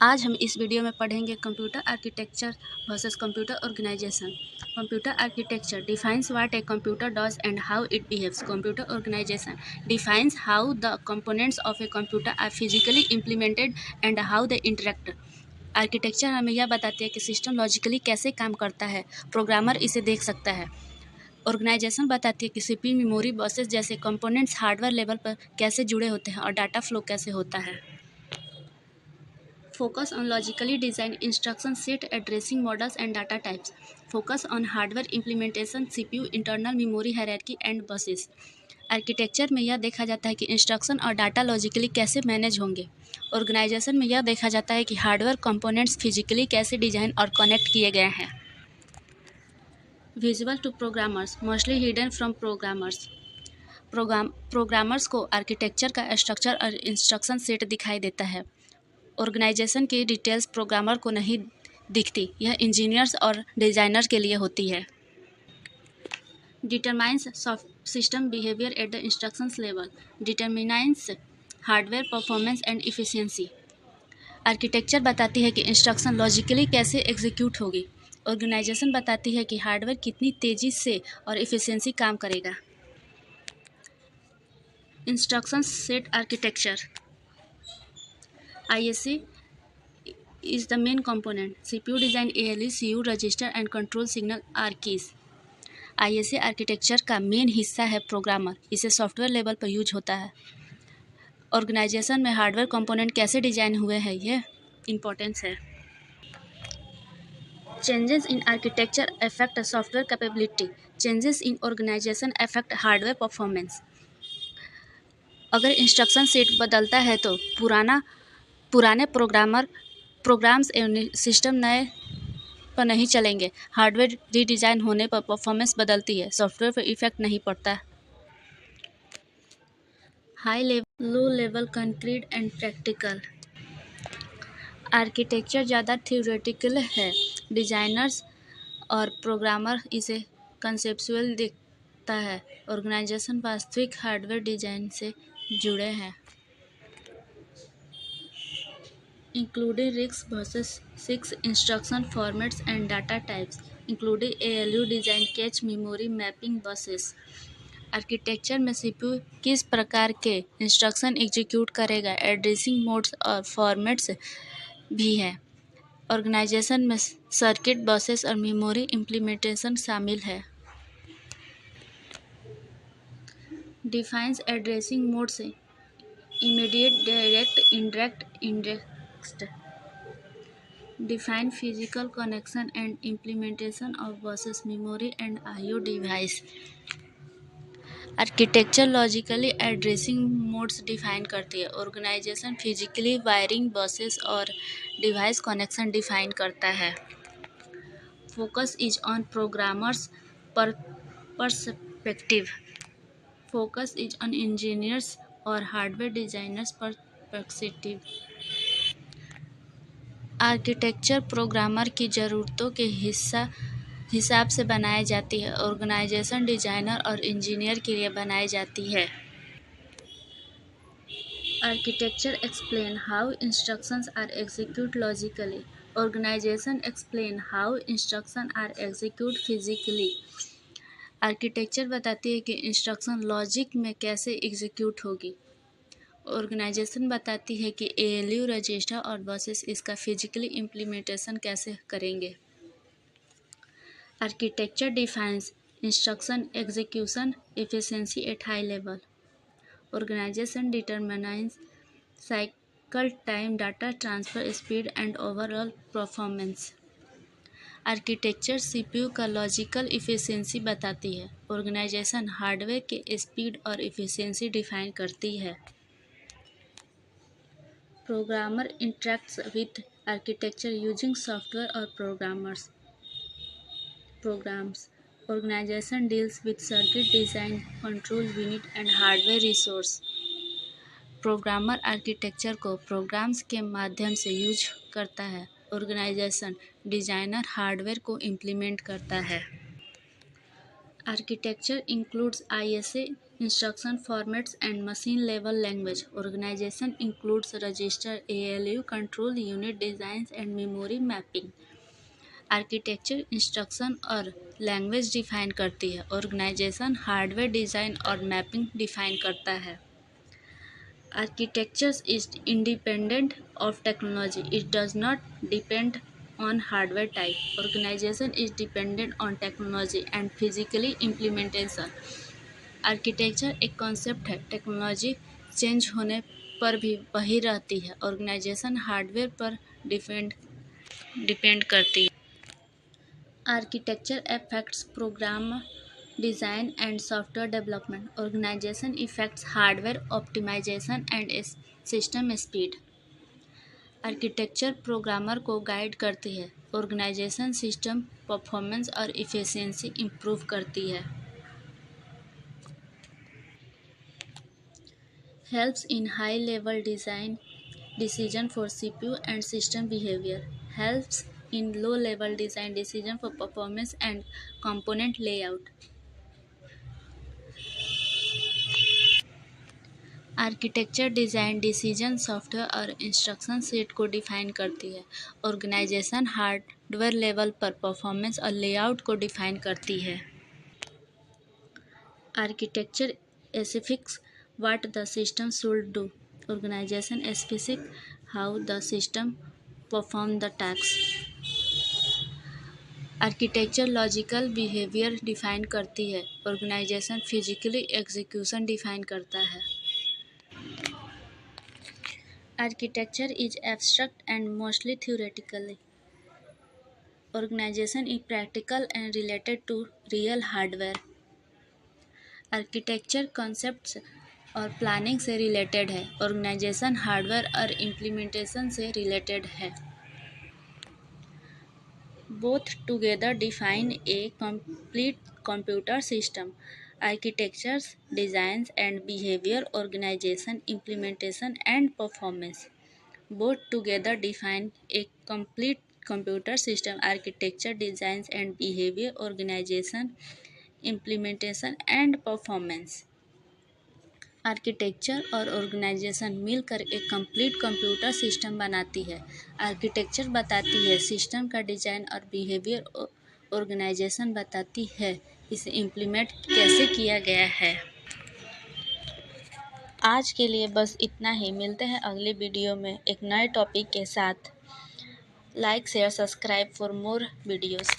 आज हम इस वीडियो में पढ़ेंगे computer architecture versus computer organisation. Computer architecture defines what a computer does and how it behaves. Computer organisation defines how the components of a computer are physically implemented and how they interact. Architecture हमें यह बताती है कि system logically कैसे काम करता है, programmer इसे देख सकता है। ऑर्गेनाइजेशन बताती है कि सीपीयू, मेमोरी, बसेस जैसे कंपोनेंट्स हार्डवेयर लेवल पर कैसे जुड़े होते हैं और डाटा फ्लो कैसे होता है। Focus on logically designed instruction set, addressing models and data types. Focus on hardware implementation, CPU, internal memory hierarchy and buses. Architecture में यह देखा जाता है कि इंस्ट्रक्शन और डाटा लॉजिकली कैसे मैनेज होंगे। ऑर्गेनाइजेशन में यह देखा जाता है कि हार्डवेयर कंपोनेंट्स फिजिकली कैसे डिजाइन और कनेक्ट किए गए हैं। Visual to programmers, mostly hidden from programmers. Programmers को आर्किटेक्चर का स्ट्रक्चर और इंस्ट्रक्शन सेट दिखाई देता है। ऑर्गेनाइजेशन की डिटेल्स प्रोग्रामर को नहीं दिखती, यह इंजीनियर्स और डिज़ाइनर के लिए होती है। Determines system behaviour at the instructions level, determines hardware performance and efficiency. Architecture बताती है कि इंस्ट्रक्शन लॉजिकली कैसे एग्जीक्यूट होगी। ऑर्गेनाइजेशन बताती है कि हार्डवेयर कितनी तेज़ी से और इफिशियंसी काम करेगा। Instruction set architecture, ISA is the main component. CPU design ALU, CU register and control signal are keys. ISA architecture का मेन हिस्सा है प्रोग्रामर, इसे सॉफ्टवेयर लेवल पर यूज होता है। ऑर्गेनाइजेशन में हार्डवेयर कंपोनेंट कैसे डिजाइन हुए हैं, यह इम्पोर्टेंस है। Changes in architecture affect software capability, changes in organisation affect hardware performance. अगर इंस्ट्रक्शन सेट बदलता है तो पुराने प्रोग्राम्स एवं सिस्टम नए पर नहीं चलेंगे। हार्डवेयर रीडिज़ाइन होने पर परफॉर्मेंस बदलती है, सॉफ्टवेयर पर इफेक्ट नहीं पड़ता। High level, low level, concrete and practical. Architecture ज़्यादा थ्योरेटिकल है, डिज़ाइनर्स और प्रोग्रामर इसे कंसेप्चुअल दिखता है। ऑर्गेनाइजेशन वास्तविक हार्डवेयर डिज़ाइन से जुड़े हैं। Including RISC versus 6 instruction formats and data types, including ALU design, cache, memory mapping, buses. Architecture में CPU किस प्रकार के इंस्ट्रक्शन एग्जीक्यूट करेगा, एड्रेसिंग मोड्स और फॉर्मेट्स भी हैं। ऑर्गेनाइजेशन में सर्किट, बसेस और मेमोरी इम्प्लीमेंटेशन शामिल है। Defines addressing modes, immediate, direct, indirect. Define physical connection and implementation of buses, memory and I/O device. Architecture logically addressing modes define करती है। ऑर्गेनाइजेशन फिजिकली वायरिंग, बसेस और device connection define करता है। Focus is on programmer's perspective, focus is on engineers और hardware designers perspective. Architecture programmer की ज़रूरतों के हिसाब से बनाई जाती है। ऑर्गेनाइजेशन डिज़ाइनर और इंजीनियर के लिए बनाई जाती है। Architecture explain how instructions are execute logically, organisation explain how instruction are execute physically. Architecture बताती है कि इंस्ट्रक्शन लॉजिक में कैसे एग्जीक्यूट होगी। ऑर्गेनाइजेशन बताती है कि ALU, रजिस्टर और बसेस इसका फिजिकली इम्प्लीमेंटेशन कैसे करेंगे। Architecture defines instruction execution efficiency at high level. Organisation determines cycle time, data transfer speed and overall performance. Architecture CPU का लॉजिकल इफिशिएंसी बताती है। ऑर्गेनाइजेशन हार्डवेयर के स्पीड और इफिशिएंसी डिफाइन करती है। Programmer interacts with architecture using software or programs. Organization deals with circuit design, control unit and hardware resource. Programmer architecture को programmes के माध्यम से यूज करता है। ऑर्गेनाइजेशन डिज़ाइनर हार्डवेयर को इम्प्लीमेंट करता है। Architecture includes ISA, Instruction formats and machine level language. Organization includes register, ALU, control unit designs and memory mapping. Architecture instruction और लैंग्वेज डिफाइन करती है। ऑर्गेनाइजेशन हार्डवेयर डिज़ाइन और mapping define करता है। Architecture is independent of technology, it does not depend on hardware type. Organization is dependent on technology and physically implementation. Architecture एक concept है, technology change होने पर भी वही रहती है। ऑर्गेनाइजेशन हार्डवेयर पर डिपेंड करती है। Architecture affects program design and software development. Organization affects hardware optimization and system speed. Architecture programmer को गाइड करती है। ऑर्गेनाइजेशन सिस्टम परफॉर्मेंस और इफ़िशियंसी इम्प्रूव करती है। Helps in high level design decision for CPU and system behavior. Helps in low level design decision for performance and component layout. Architecture design decision software और instruction set को define करती है। Organisation hardware level पर performance और layout को define करती है। Architecture specifics what the system should do. Organisation specific how the system perform the task. Architecture logical behaviour define करती है। ऑर्गेनाइजेशन फिजिकली एग्जीक्यूशन डिफाइन करता है। Architecture is abstract and mostly theoretical. Organization is practical and related to real hardware. Architecture concepts और planning से related है। Organisation hardware और implementation से related है। Both together define a complete computer system. Architectures, designs and behavior, organization, implementation and performance. Both together define a complete computer system. Architecture, designs and behavior, organization, implementation and performance. Architecture और organisation मिलकर एक complete computer system बनाती है। Architecture बताती है system का design और behaviour, organisation बताती है इसे इम्प्लीमेंट कैसे किया गया है। आज के लिए बस इतना ही। मिलते हैं अगले वीडियो में एक नए टॉपिक के साथ। Like share subscribe for more videos.